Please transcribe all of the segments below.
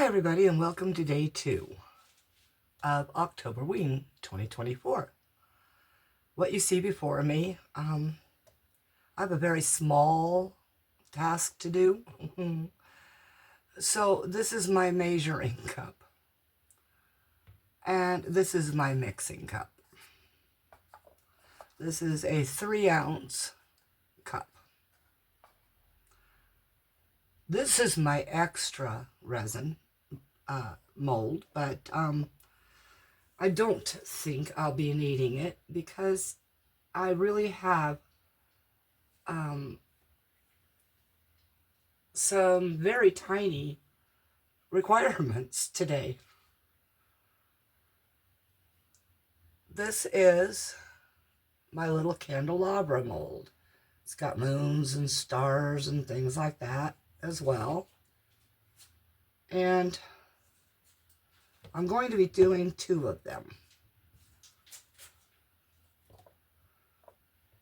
everybody, and welcome to day 2 of Octoberween 2024. What you see before me, I have a very small task to do. So this is my measuring cup, and this is my mixing cup. This is a 3-ounce cup. This is my extra resin mold, but I don't think I'll be needing it because I really have some very tiny requirements today. This is my little candelabra mold. It's got moons and stars and things like that as well. And I'm going to be doing 2 of them.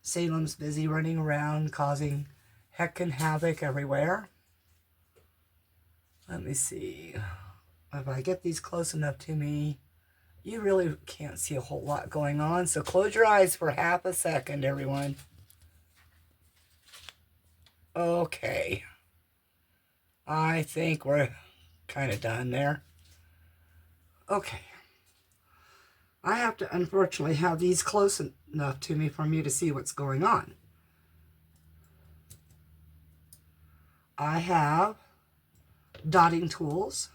Salem's busy running around causing heck and havoc everywhere. Let me see. If I get these close enough to me, you really can't see a whole lot going on. So close your eyes for half a second, everyone. Okay. I think we're kind of done there. Okay. I have to unfortunately have these close enough to me for me to see what's going on. I have dotting tools.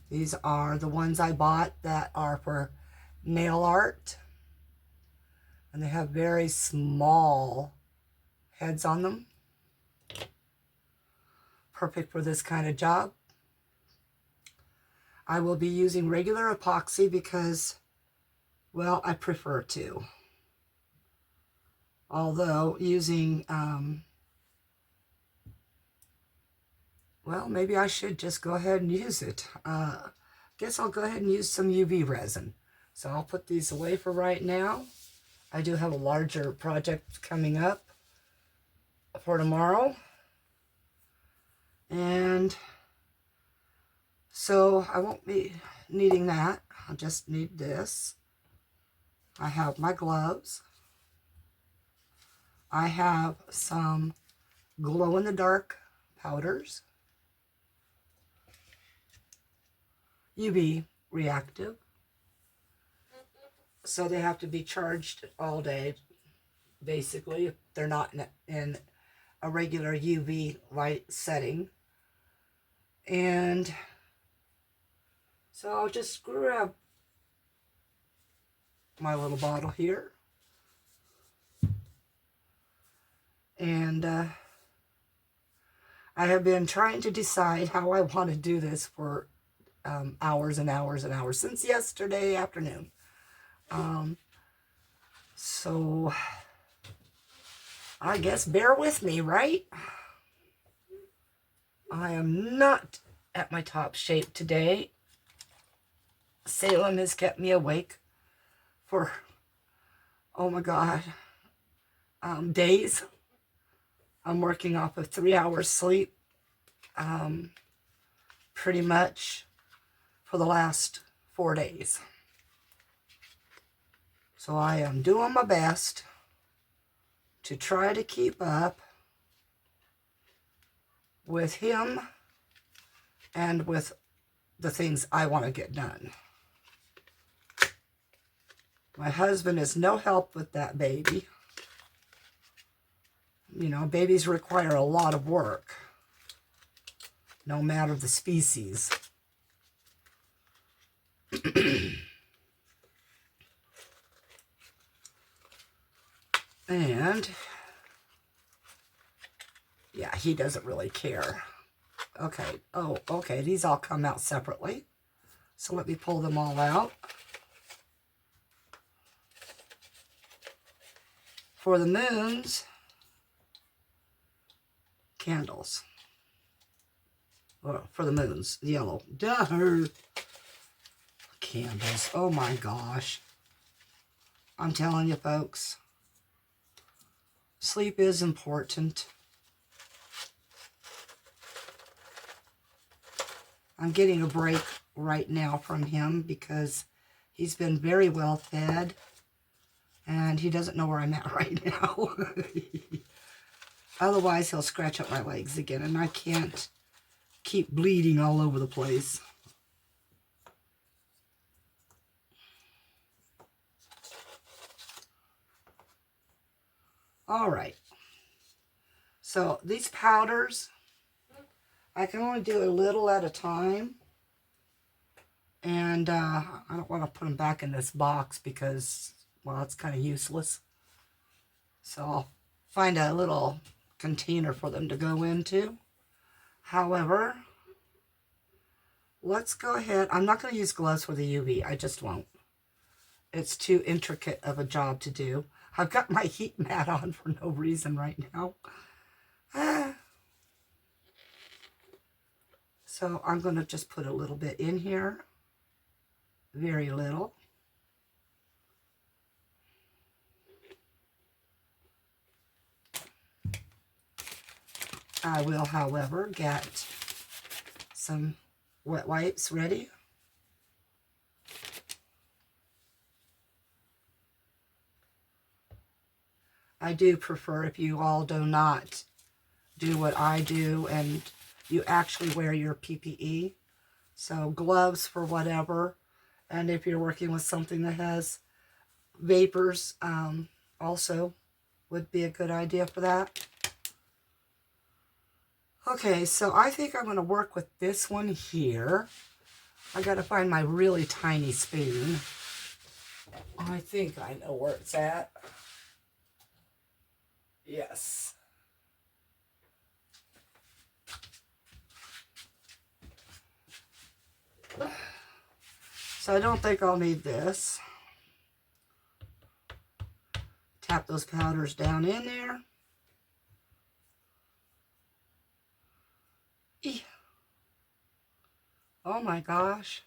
These are the ones I bought that are for nail art. And they have very small heads on them. Perfect for this kind of job. I will be using regular epoxy because, well, I prefer to. Although using, well, maybe I should just go ahead and use it. Guess I'll go ahead and use some UV resin. So I'll put these away for right now. I do have a larger project coming up for tomorrow. And so I won't be needing that. I'll just need this. I have my gloves. I have some glow-in-the-dark powders. UV reactive. So they have to be charged all day, basically, if they're not in a regular UV light setting. And so I'll just grab my little bottle here. And I have been trying to decide how I want to do this for hours and hours and hours since yesterday afternoon. So I guess bear with me, right? I am not at my top shape today. Salem has kept me awake for, oh my God, days. I'm working off of 3 hours sleep pretty much for the last 4 days. So I am doing my best to try to keep up with him and with the things I want to get done. My husband is no help with that baby. You know, babies require a lot of work, no matter the species. And yeah, he doesn't really care. Okay, oh, okay, these all come out separately. So let me pull them all out. For the moons, candles. Well, for the moons, yellow. Duh. Candles, oh my gosh. I'm telling you, folks, sleep is important. I'm getting a break right now from him because he's been very well fed and he doesn't know where I'm at right now. Otherwise, he'll scratch up my legs again, and I can't keep bleeding all over the place. All right. So these powders, I can only do a little at a time. And I don't want to put them back in this box because, well, it's kind of useless. So I'll find a little container for them to go into. However, let's go ahead. I'm not going to use gloves for the UV. I just won't. It's too intricate of a job to do. I've got my heat mat on for no reason right now. So I'm going to just put a little bit in here. Very little. I will, however, get some wet wipes ready. I do prefer if you all do not do what I do and you actually wear your PPE. So gloves for whatever. And if you're working with something that has vapors, also would be a good idea for that. Okay, so I think I'm going to work with this one here. I got to find my really tiny spoon. I think I know where it's at. Yes. So I don't think I'll need this. Tap those powders down in there. Oh my gosh.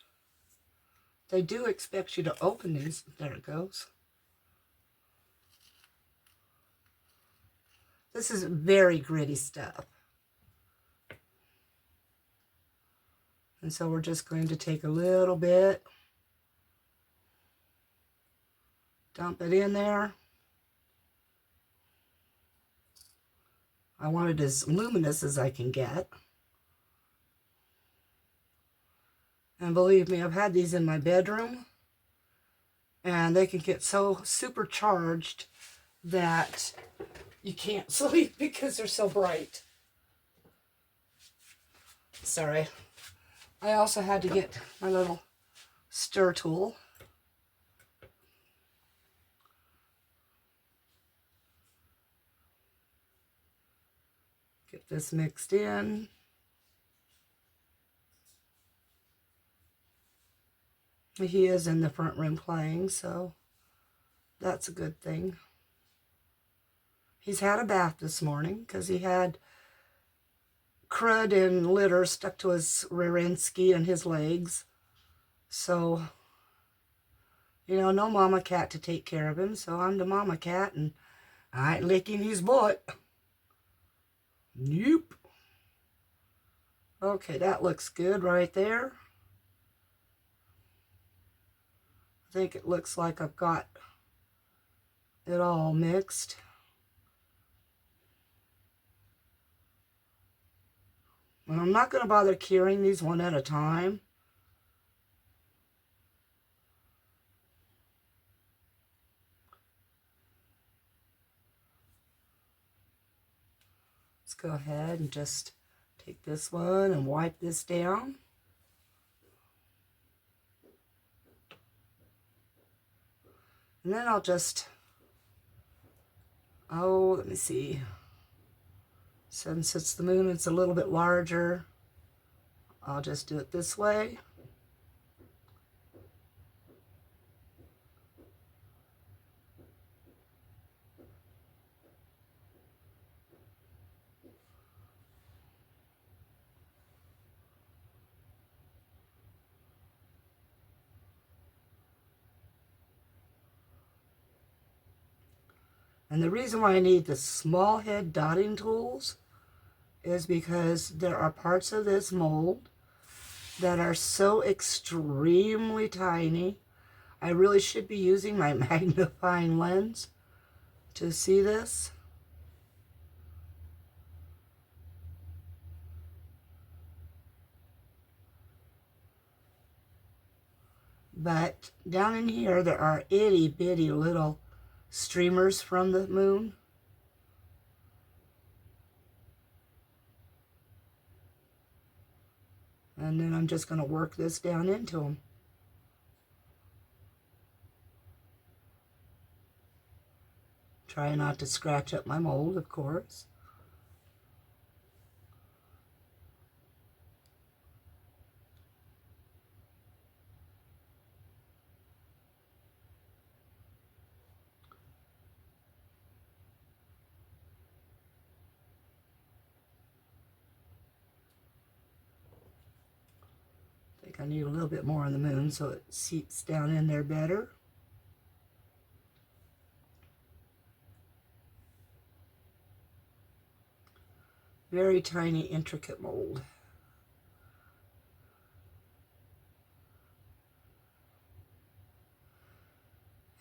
They do expect you to open these. There it goes. This is very gritty stuff. And so we're just going to take a little bit, dump it in there. I want it as luminous as I can get. And believe me, I've had these in my bedroom, and they can get so supercharged that you can't sleep because they're so bright. Sorry. I also had to get my little stir tool. Get this mixed in. He is in the front room playing, so that's a good thing. He's had a bath this morning because he had crud and litter stuck to his rear end ski and his legs. So, you know, no mama cat to take care of him, so I'm the mama cat, and I ain't licking his butt. Nope. Okay, that looks good right there. I think it looks like I've got it all mixed. And I'm not going to bother curing these one at a time. Let's go ahead and just take this one and wipe this down. And then I'll just, let me see. Since it's the moon, it's a little bit larger. I'll just do it this way. And the reason why I need the small head dotting tools is because there are parts of this mold that are so extremely tiny. I really should be using my magnifying lens to see this. But down in here, there are itty bitty little streamers from the moon. And then I'm just going to work this down into them. Try not to scratch up my mold, of course. I think I need a little bit more on the moon so it seeps down in there better. Very tiny, intricate mold.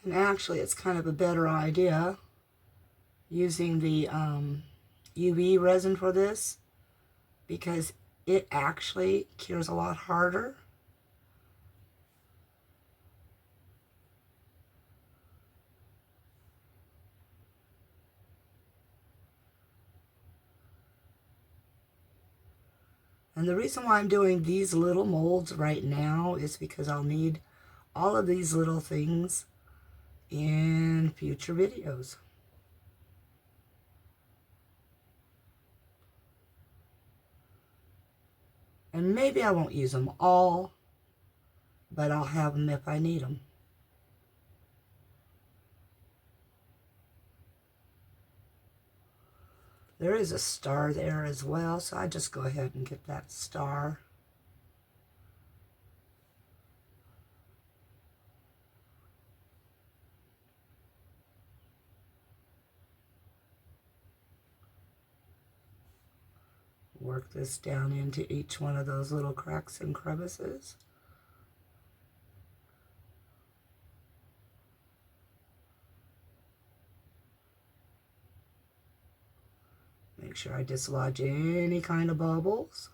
And actually, it's kind of a better idea using the UV resin for this, because it actually cures a lot harder. And the reason why I'm doing these little molds right now is because I'll need all of these little things in future videos. And maybe I won't use them all, but I'll have them if I need them. There is a star there as well, so I just go ahead and get that star. Work this down into each one of those little cracks and crevices. Make sure I dislodge any kind of bubbles.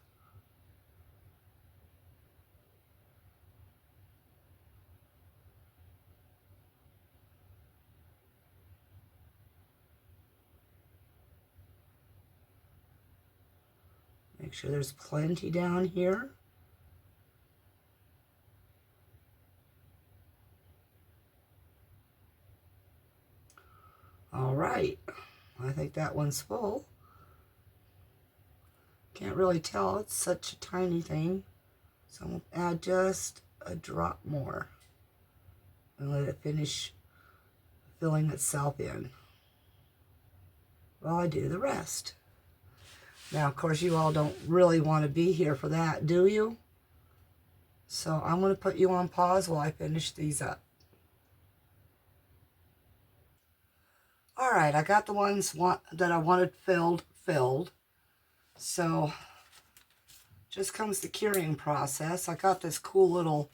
Make sure there's plenty down here. All right, I think that one's full. Can't really tell, it's such a tiny thing. So I'm going to add just a drop more and let it finish filling itself in while I do the rest. Now, of course, you all don't really want to be here for that, do you? So I'm going to put you on pause while I finish these up. All right, I got the ones that I wanted filled. So just comes the curing process. I got this cool little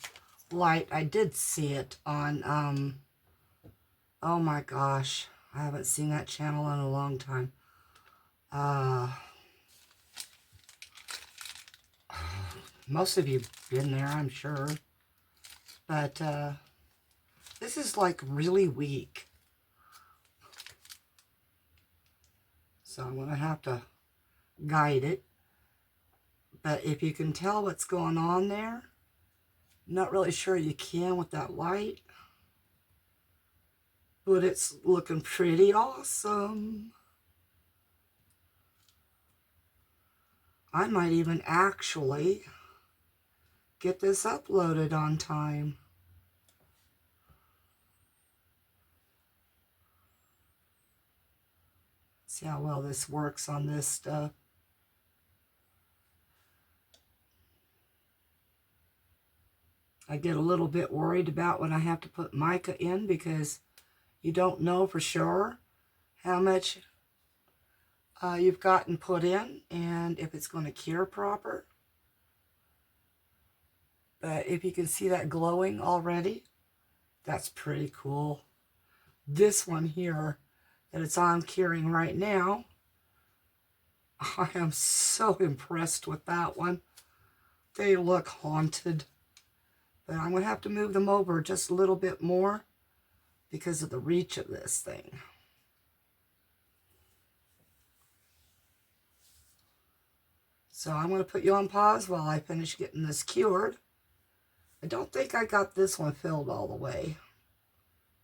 light. I did see it on, oh my gosh, I haven't seen that channel in a long time. Most of you have been there, I'm sure. But this is like really weak. So I'm going to have to guide it. But if you can tell what's going on there, I'm not really sure you can with that light. But it's looking pretty awesome. I might even actually get this uploaded on time. See how well this works on this stuff. I get a little bit worried about when I have to put mica in because you don't know for sure how much you've gotten put in and if it's going to cure proper. But if you can see that glowing already, that's pretty cool. This one here that it's on curing right now, I am so impressed with that one. They look haunted. But I'm going to have to move them over just a little bit more because of the reach of this thing. So I'm going to put you on pause while I finish getting this cured. I don't think I got this one filled all the way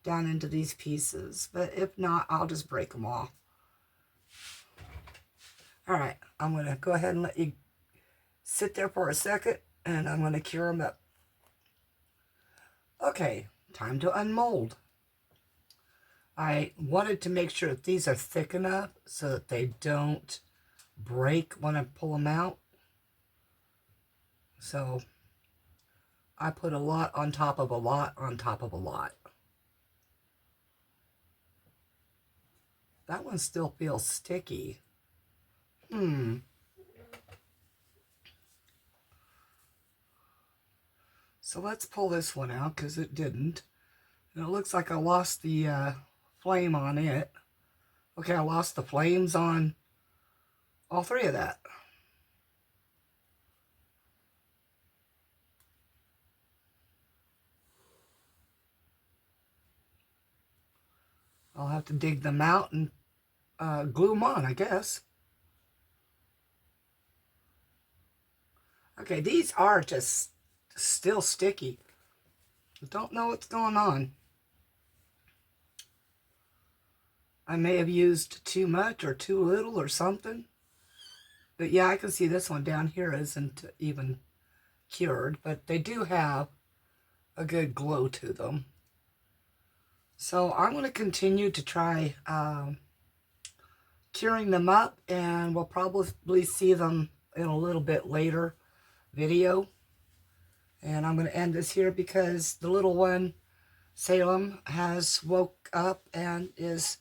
down into these pieces, but if not, I'll just break them off. All right, I'm going to go ahead and let you sit there for a second, and I'm going to cure them up. Okay, time to unmold. I wanted to make sure that these are thick enough so that they don't break when I pull them out. So I put a lot on top of a lot on top of a lot. That one still feels sticky. So let's pull this one out because it didn't. And it looks like I lost the flame on it. Okay, I lost the flames on all three of that. I'll have to dig them out and glue them on, I guess. Okay, these are just still sticky. I don't know what's going on. I may have used too much or too little or something. But yeah, I can see this one down here isn't even cured, but they do have a good glow to them. So I'm going to continue to try curing them up, and we'll probably see them in a little bit later video. And I'm going to end this here because the little one, Salem, has woke up and is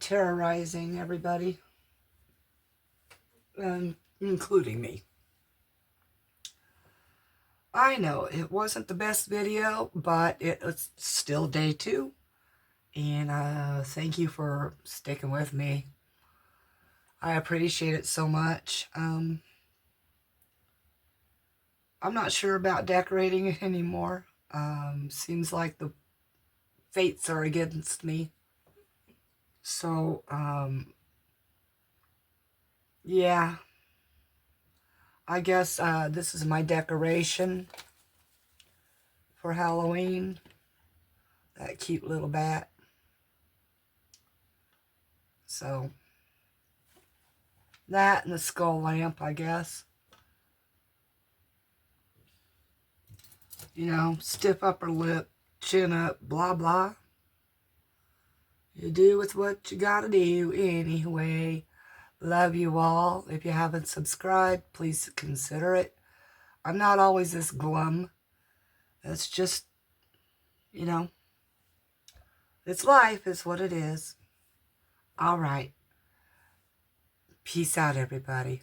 terrorizing everybody, including me. I know it wasn't the best video, but it's still day 2. And thank you for sticking with me. I appreciate it so much. I'm not sure about decorating it anymore. Seems like the fates are against me. So, yeah. I guess this is my decoration for Halloween. That cute little bat. So, that and the skull lamp, I guess. You know, stiff upper lip, chin up, blah, blah. You do with what you gotta do anyway. Love you all. If you haven't subscribed, please consider it. I'm not always this glum. It's just, you know, it's life, is what it is. All right. Peace out, everybody.